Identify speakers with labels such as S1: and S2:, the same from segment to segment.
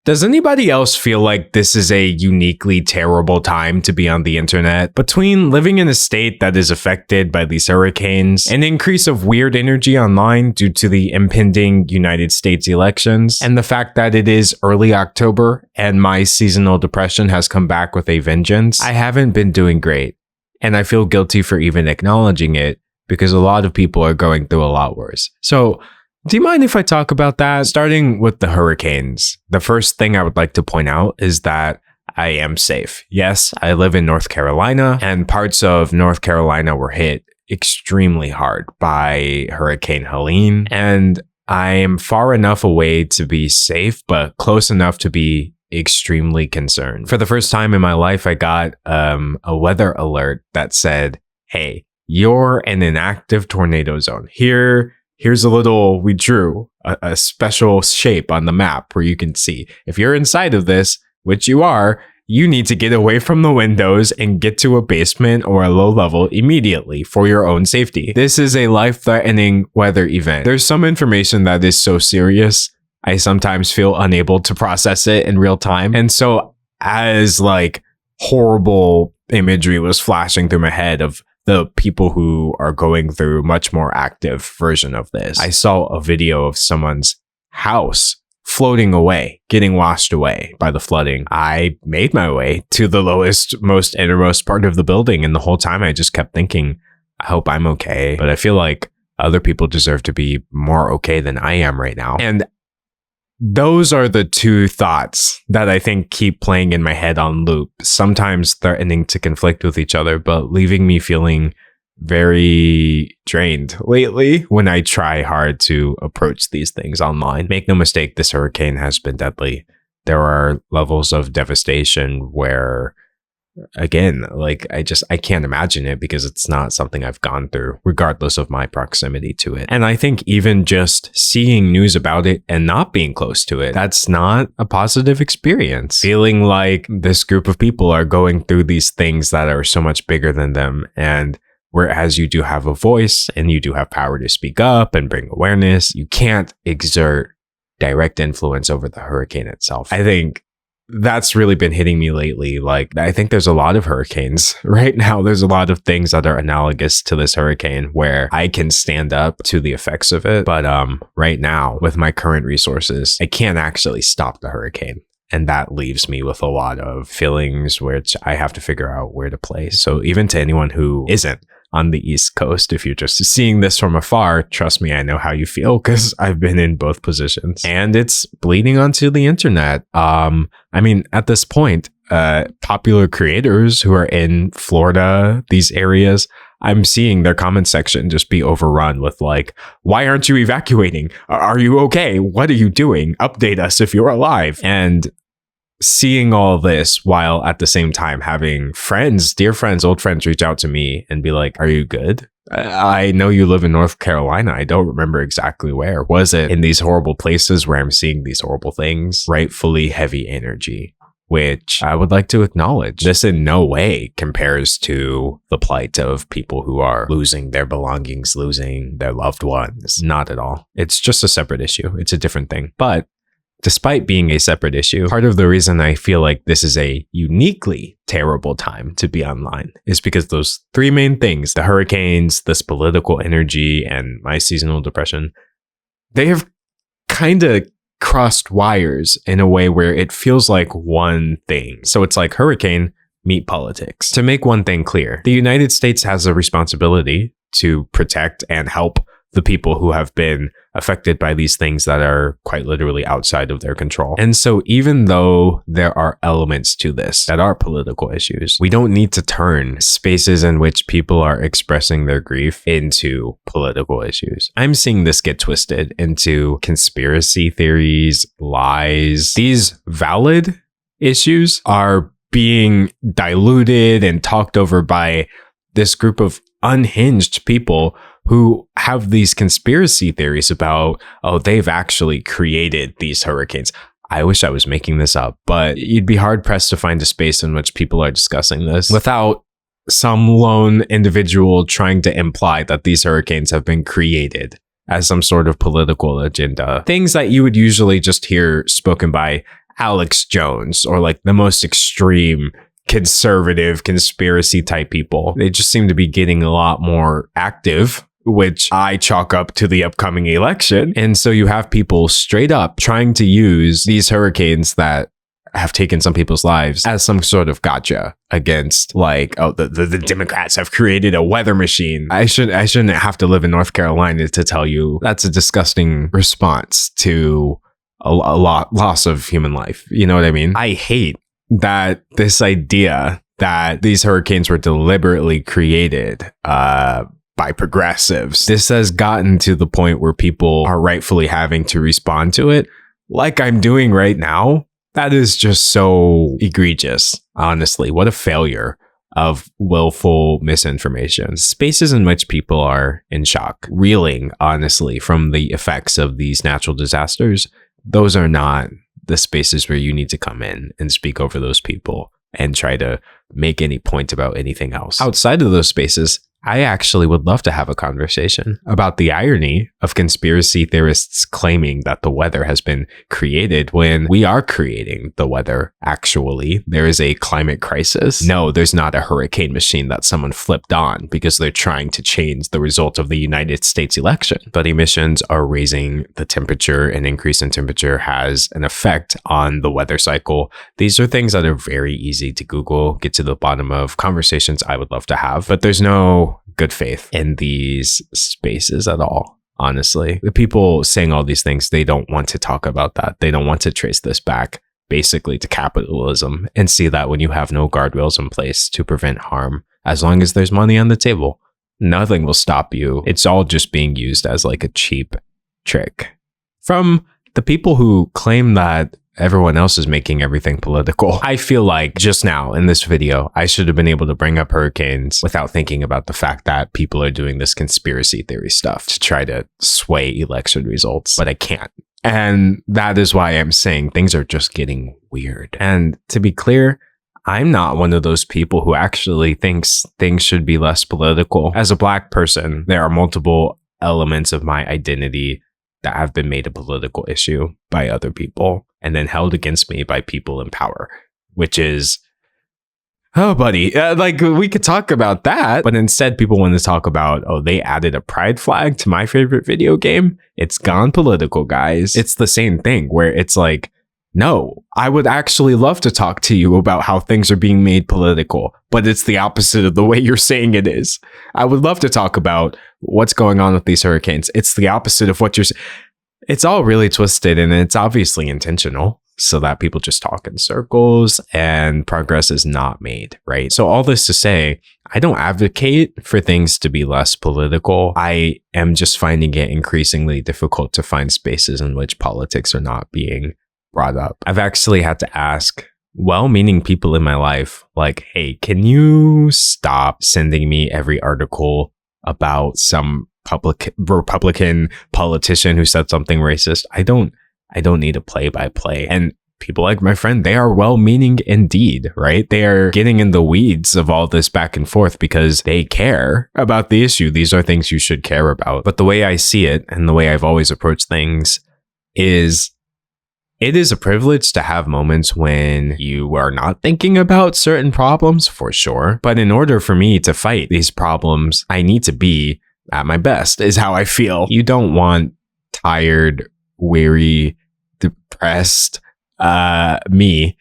S1: Does anybody else feel like this is a uniquely terrible time to be on the internet? Between living in a state that is affected by these hurricanes, an increase of weird energy online due to the impending United States elections, and the fact that it is early October and my seasonal depression has come back with a vengeance, I haven't been doing great. And I feel guilty for even acknowledging it because a lot of people are going through a lot worse. So, do you mind if I talk about that? Starting with the hurricanes, the first thing I would like to point out is that I am safe. Yes, I live in North Carolina, and parts of North Carolina were hit extremely hard by Hurricane Helene, and I am far enough away to be safe, but close enough to be extremely concerned. For the first time in my life, I got a weather alert that said, hey, you're in an active tornado zone. Here's a little, we drew a special shape on the map where you can see if you're inside of this, which you are, you need to get away from the windows and get to a basement or a low level immediately for your own safety. This is a life-threatening weather event. There's some information that is so serious, I sometimes feel unable to process it in real time. And so as like horrible imagery was flashing through my head of the people who are going through much more active version of this, I saw a video of someone's house floating away, getting washed away by the flooding. I made my way to the lowest, most innermost part of the building, and the whole time I just kept thinking, I hope I'm okay. But I feel like other people deserve to be more okay than I am right now. And those are the two thoughts that I think keep playing in my head on loop, sometimes threatening to conflict with each other, but leaving me feeling very drained lately when I try hard to approach these things online. Make no mistake, this hurricane has been deadly. There are levels of devastation where, again, like I can't imagine it because it's not something I've gone through, regardless of my proximity to it. And I think even just seeing news about it and not being close to it, that's not a positive experience. Feeling like this group of people are going through these things that are so much bigger than them. And whereas you do have a voice and you do have power to speak up and bring awareness, you can't exert direct influence over the hurricane itself. I think that's really been hitting me lately. Like, I think there's a lot of hurricanes right now. There's a lot of things that are analogous to this hurricane where I can stand up to the effects of it. But right now, with my current resources, I can't actually stop the hurricane. And that leaves me with a lot of feelings which I have to figure out where to place. So even to anyone who isn't on the East Coast, if you're just seeing this from afar, trust me, I know how you feel because I've been in both positions. And it's bleeding onto the internet. I mean, at this point, popular creators who are in Florida, these areas, I'm seeing their comment section just be overrun with like, why aren't you evacuating? Are you okay? What are you doing? Update us if you're alive. And seeing all this while at the same time having friends, dear friends, old friends reach out to me and be like, are you good? I know you live in North Carolina. I don't remember exactly where. Was it in these horrible places where I'm seeing these horrible things? Rightfully heavy energy, which I would like to acknowledge. This in no way compares to the plight of people who are losing their belongings, losing their loved ones. Not at all. It's just a separate issue. It's a different thing. But despite being a separate issue, part of the reason I feel like this is a uniquely terrible time to be online is because those three main things, the hurricanes, this political energy, and my seasonal depression, they have kind of crossed wires in a way where it feels like one thing. So it's like hurricane meet politics. To make one thing clear, the United States has a responsibility to protect and help the people who have been affected by these things that are quite literally outside of their control. And so even though there are elements to this that are political issues, we don't need to turn spaces in which people are expressing their grief into political issues. I'm seeing this get twisted into conspiracy theories, lies. These valid issues are being diluted and talked over by this group of unhinged people who have these conspiracy theories about, oh, they've actually created these hurricanes. I wish I was making this up, but you'd be hard pressed to find a space in which people are discussing this without some lone individual trying to imply that these hurricanes have been created as some sort of political agenda. Things that you would usually just hear spoken by Alex Jones or like the most extreme conservative conspiracy type people. They just seem to be getting a lot more active, which I chalk up to the upcoming election. And so you have people straight up trying to use these hurricanes that have taken some people's lives as some sort of gotcha against like, oh, the Democrats have created a weather machine. I shouldn't have to live in North Carolina to tell you that's a disgusting response to a loss of human life. You know what I mean? I hate that this idea that these hurricanes were deliberately created by progressives. This has gotten to the point where people are rightfully having to respond to it like I'm doing right now. That is just so egregious, honestly. What a failure of willful misinformation. Spaces in which people are in shock, reeling, honestly, from the effects of these natural disasters. Those are not the spaces where you need to come in and speak over those people and try to make any point about anything else. Outside of those spaces, I actually would love to have a conversation about the irony of conspiracy theorists claiming that the weather has been created when we are creating the weather. Actually, there is a climate crisis. No, there's not a hurricane machine that someone flipped on because they're trying to change the result of the United States election. But emissions are raising the temperature, and increase in temperature has an effect on the weather cycle. These are things that are very easy to Google, get to the bottom of, conversations I would love to have, but there's no good faith in these spaces at all. Honestly, the people saying all these things, they don't want to talk about that. They don't want to trace this back basically to capitalism and see that when you have no guardrails in place to prevent harm, as long as there's money on the table, nothing will stop you. It's all just being used as like a cheap trick from the people who claim that everyone else is making everything political. I feel like just now in this video, I should have been able to bring up hurricanes without thinking about the fact that people are doing this conspiracy theory stuff to try to sway election results, but I can't. And that is why I'm saying things are just getting weird. And to be clear, I'm not one of those people who actually thinks things should be less political. As a Black person, there are multiple elements of my identity that have been made a political issue by other people and then held against me by people in power, which is, oh, buddy, like we could talk about that. But instead, people want to talk about, oh, they added a pride flag to my favorite video game. It's gone political, guys. It's the same thing where it's like, no, I would actually love to talk to you about how things are being made political, but it's the opposite of the way you're saying it is. I would love to talk about what's going on with these hurricanes. It's the opposite of what you're saying. It's all really twisted, and it's obviously intentional so that people just talk in circles and progress is not made, right? So all this to say, I don't advocate for things to be less political. I am just finding it increasingly difficult to find spaces in which politics are not being brought up. I've actually had to ask well-meaning people in my life, like, hey, can you stop sending me every article about some Republican politician who said something racist? I don't need a play-by-play. And people like my friend, they are well-meaning indeed, right? They are getting in the weeds of all this back and forth because they care about the issue. These are things you should care about. But the way I see it and the way I've always approached things is, it is a privilege to have moments when you are not thinking about certain problems, for sure. But in order for me to fight these problems, I need to be at my best, is how I feel. You don't want tired, weary, depressed me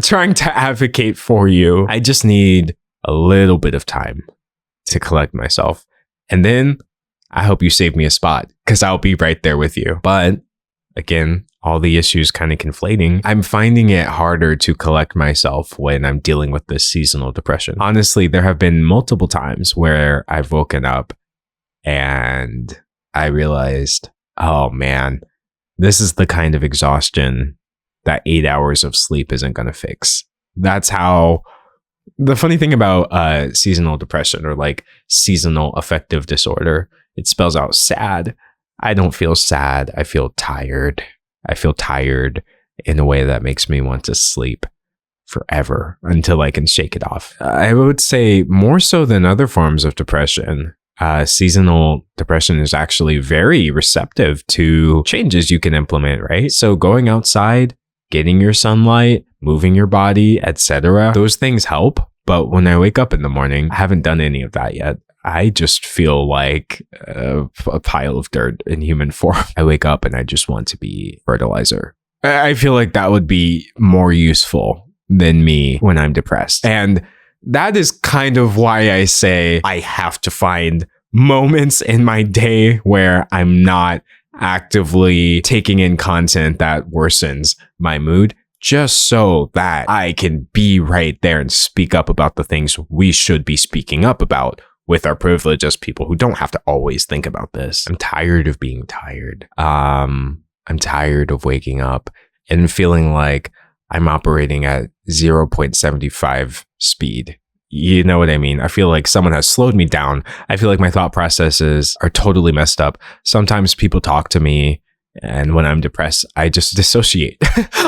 S1: trying to advocate for you. I just need a little bit of time to collect myself. And then I hope you save me a spot, because I'll be right there with you. But again, all the issues kind of conflating. I'm finding it harder to collect myself when I'm dealing with this seasonal depression. Honestly, there have been multiple times where I've woken up and I realized, oh man, this is the kind of exhaustion that 8 hours of sleep isn't going to fix. That's how, the funny thing about seasonal depression, or like seasonal affective disorder, it spells out sad. I don't feel sad. I feel tired. I feel tired in a way that makes me want to sleep forever until I can shake it off. I would say more so than other forms of depression, seasonal depression is actually very receptive to changes you can implement, right? So going outside, getting your sunlight, moving your body, etc. Those things help. But when I wake up in the morning, I haven't done any of that yet. I just feel like a pile of dirt in human form. I wake up and I just want to be fertilizer. I feel like that would be more useful than me when I'm depressed. And that is kind of why I say I have to find moments in my day where I'm not actively taking in content that worsens my mood, just so that I can be right there and speak up about the things we should be speaking up about with our privilege as people who don't have to always think about this. I'm tired of being tired. I'm tired of waking up and feeling like I'm operating at 0.75 speed. You know what I mean? I feel like someone has slowed me down. I feel like my thought processes are totally messed up. Sometimes people talk to me, and when I'm depressed, I just dissociate.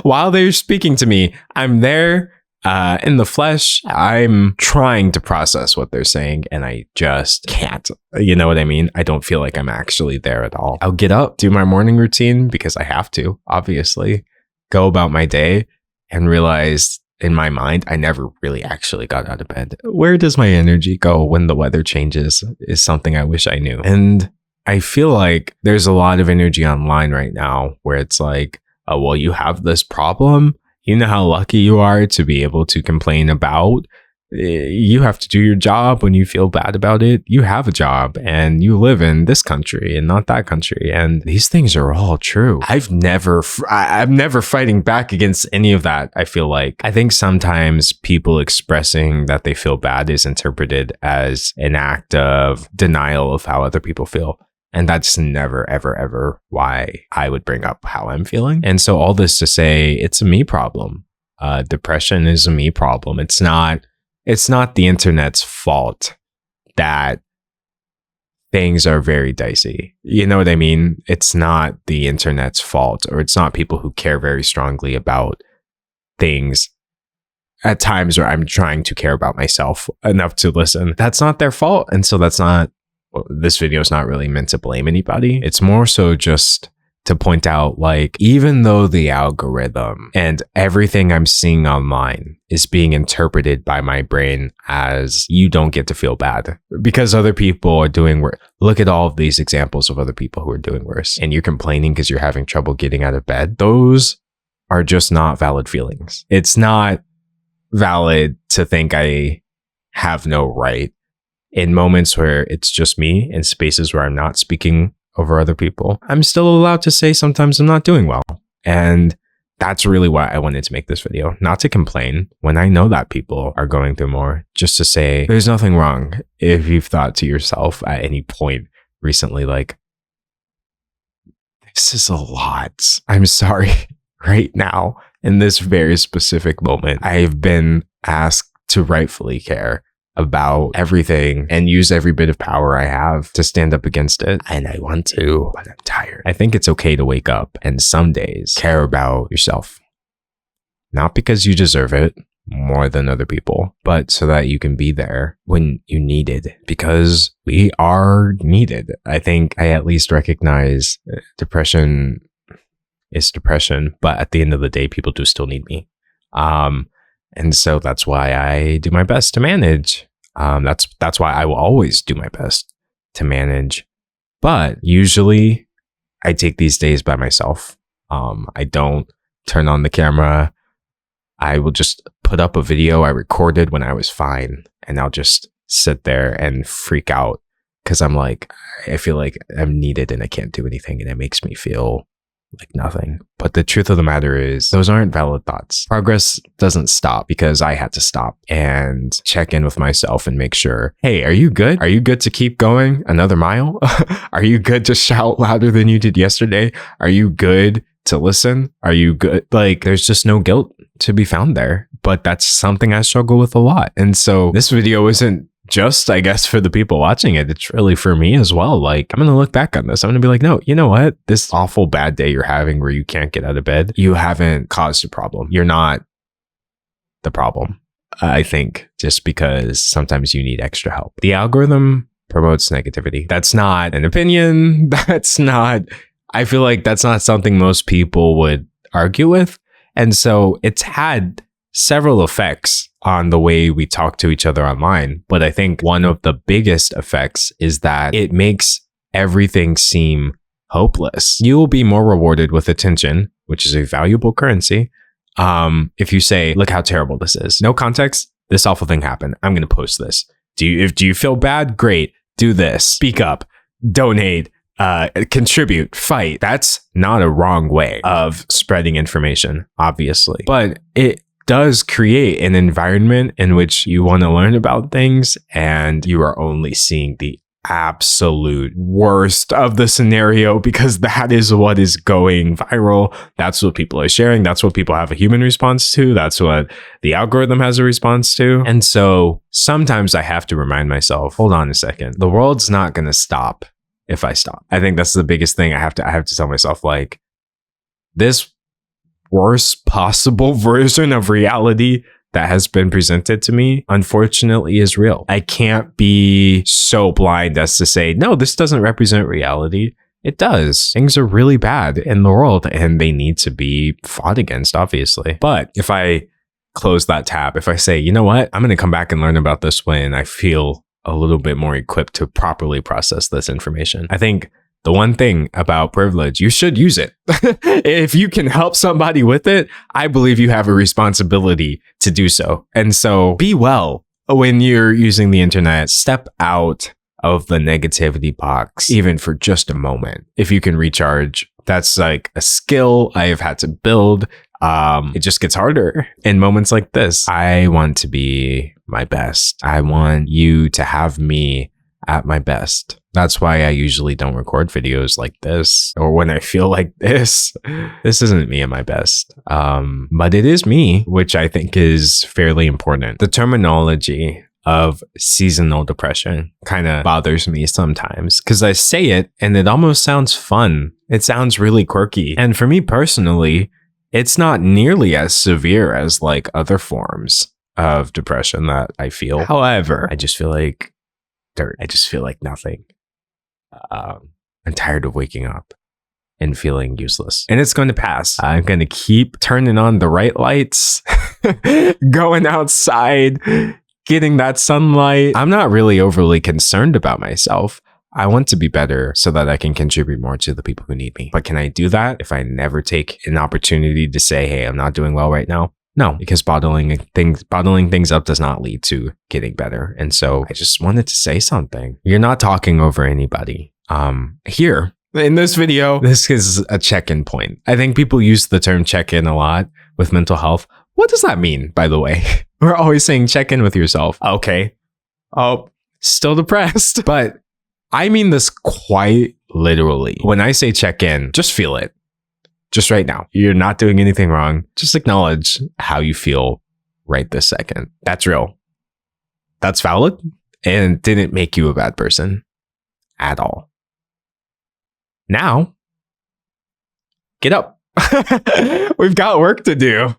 S1: While they're speaking to me, I'm there in the flesh. I'm trying to process what they're saying, and I just can't. You know what I mean? I don't feel like I'm actually there at all. I'll get up, do my morning routine because I have to, obviously, go about my day, and realize in my mind, I never really actually got out of bed. Where does my energy go when the weather changes is something I wish I knew. And I feel like there's a lot of energy online right now where it's like, oh, well, you have this problem. You know how lucky you are to be able to complain about. You have to do your job when you feel bad about it. You have a job and you live in this country and not that country. And these things are all true. I'm never fighting back against any of that. I feel like I think sometimes people expressing that they feel bad is interpreted as an act of denial of how other people feel. And that's never, ever, ever why I would bring up how I'm feeling. And so all this to say, it's a me problem. Depression is a me problem. It's not the internet's fault that things are very dicey. You know what I mean? It's not the internet's fault, or it's not people who care very strongly about things at times where I'm trying to care about myself enough to listen. That's not their fault. And so this video is not really meant to blame anybody. It's more so just to point out, like, even though the algorithm and everything I'm seeing online is being interpreted by my brain as you don't get to feel bad because other people are doing worse. Look at all of these examples of other people who are doing worse, and you're complaining because you're having trouble getting out of bed. Those are just not valid feelings. It's not valid to think I have no right in moments where it's just me, in spaces where I'm not speaking over other people. I'm still allowed to say sometimes I'm not doing well. And that's really why I wanted to make this video. Not to complain when I know that people are going through more, just to say there's nothing wrong if you've thought to yourself at any point recently, like, this is a lot. I'm sorry. Right now, in this very specific moment, I've been asked to rightfully care about everything and use every bit of power I have to stand up against it. And I want to, but I'm tired. I think it's okay to wake up and some days care about yourself. Not because you deserve it more than other people, but so that you can be there when you need it, because we are needed. I think I at least recognize depression is depression, but at the end of the day, people do still need me. And so that's why I do my best to manage. That's why I will always do my best to manage. But usually I take these days by myself. I don't turn on the camera. I will just put up a video I recorded when I was fine, and I'll just sit there and freak out because I'm like, I feel like I'm needed and I can't do anything, and it makes me feel like nothing. But the truth of the matter is, those aren't valid thoughts. Progress doesn't stop because I had to stop and check in with myself and make sure, hey, are you good? Are you good to keep going another mile? Are you good to shout louder than you did yesterday? Are you good to listen? Are you good? Like, there's just no guilt to be found there. But that's something I struggle with a lot. And so this video isn't just, I guess, for the people watching it. It's really for me as well. Like, I'm going to look back on this. I'm going to be like, no, you know what? This awful bad day you're having where you can't get out of bed, you haven't caused a problem. You're not the problem. I think just because sometimes you need extra help. The algorithm promotes negativity. That's not an opinion. I feel like that's not something most people would argue with. And so it's had several effects on the way we talk to each other online. But I think one of the biggest effects is that it makes everything seem hopeless. You will be more rewarded with attention, which is a valuable currency. If you say, look how terrible this is. No context, this awful thing happened. I'm going to post this. Do you feel bad? Great. Do this. Speak up. Donate. Contribute. Fight. That's not a wrong way of spreading information, obviously. But it does create an environment in which you want to learn about things and you are only seeing the absolute worst of the scenario because that is what is going viral. That's what people are sharing. That's what people have a human response to. That's what the algorithm has a response to. And so sometimes I have to remind myself, hold on a second. The world's not going to stop if I stop. I think that's the biggest thing I have to tell myself, like, this worst possible version of reality that has been presented to me, unfortunately, is real. I can't be so blind as to say, no, this doesn't represent reality. It does. Things are really bad in the world and they need to be fought against, obviously. But if I close that tab, if I say, you know what, I'm going to come back and learn about this when I feel a little bit more equipped to properly process this information. I think the one thing about privilege, you should use it. If you can help somebody with it, I believe you have a responsibility to do so. And so be well when you're using the internet. Step out of the negativity box, even for just a moment. If you can recharge, that's like a skill I have had to build. It just gets harder in moments like this. I want to be my best. I want you to have me at my best. That's why I usually don't record videos like this, or when I feel like this. This isn't me at my best. But it is me, which I think is fairly important. The terminology of seasonal depression kind of bothers me sometimes because I say it and it almost sounds fun. It sounds really quirky. And for me personally, it's not nearly as severe as like other forms of depression that I feel. However, I just feel like dirt. I just feel like nothing. I'm tired of waking up and feeling useless. And it's going to pass. I'm going to keep turning on the right lights, going outside, getting that sunlight. I'm not really overly concerned about myself. I want to be better so that I can contribute more to the people who need me. But can I do that if I never take an opportunity to say, hey, I'm not doing well right now? No, because bottling things up does not lead to getting better. And so I just wanted to say something. You're not talking over anybody. Here in this video, this is a check-in point. I think people use the term check-in a lot with mental health. What does that mean, by the way? We're always saying check in with yourself. Okay. Oh, still depressed. But I mean this quite literally. When I say check in, just feel it. Just right now. You're not doing anything wrong. Just acknowledge how you feel right this second. That's real. That's valid and didn't make you a bad person at all. Now, get up. We've got work to do.